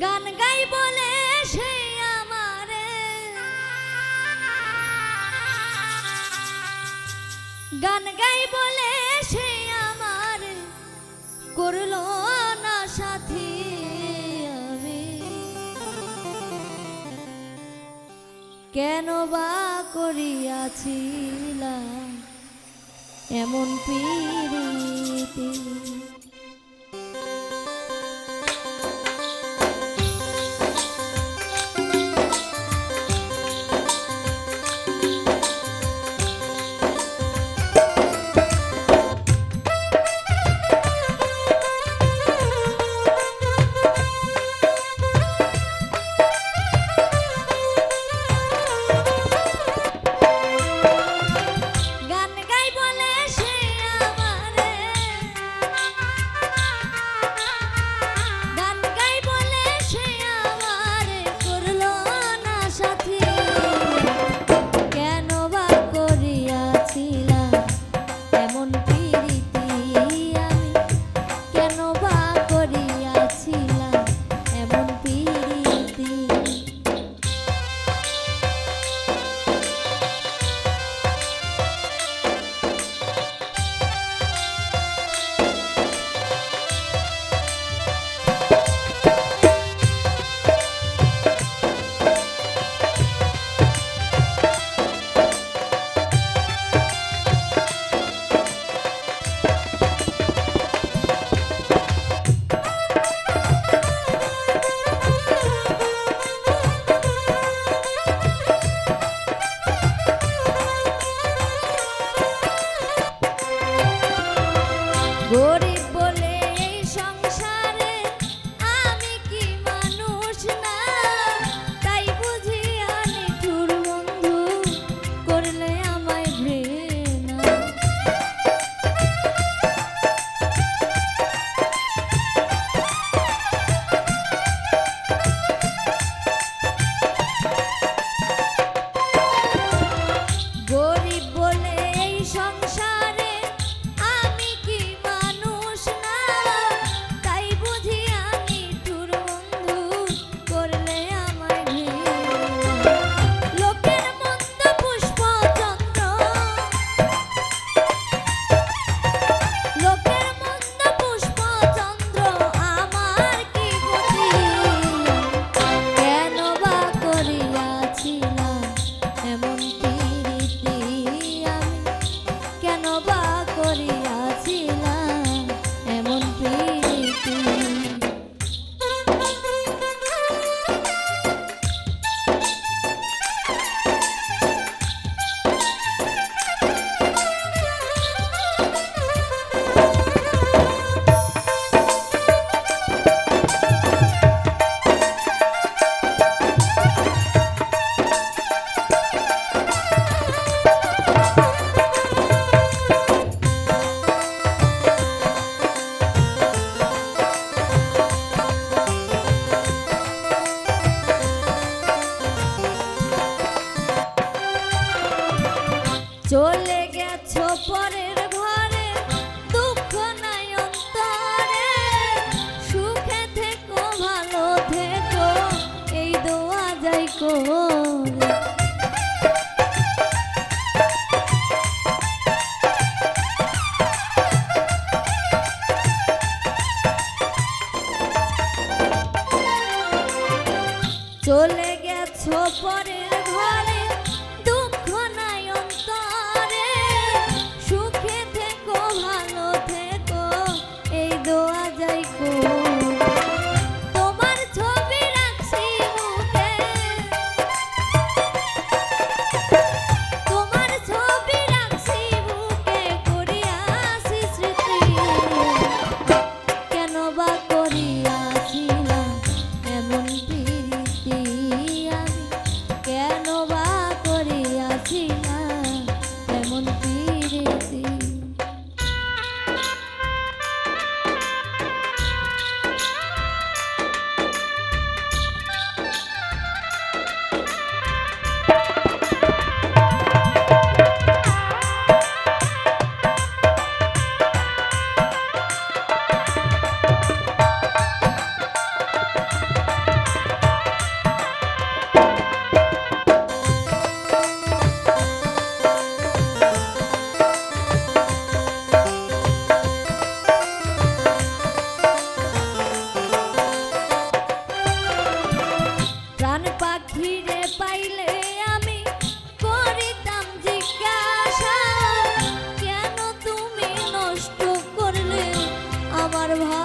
গান গাই বলে সে আমারে গান গাই বলে সে আমার করলো না সাথী আমি কেন বা করিয়াছিলাম এমন পীড়িতি গরিব বলে এই সংসারে আমি কি মানুষ না তাই বুঝি নিঠুর বন্ধু করলে আমায় ঘৃণা গরিব বলে এই সংসারে চলে গেছো পরের ঘরে দুঃখ নাই অন্তরে সুখে থেকো ভালো থেকো এই দোয়া যাই করে চলে গেছো পরের ঘরে দুঃখ নাই অন্তরে সুখে থেকো ভালো থেকো এই দোয়া যাই তোমার ছবি রাখছি মুখে তোমার ছবি রাখছি বুকে করিয়াছি স্মৃতি কেন বা করিয়াছিলাম এমন প্রীতি আমি ভালো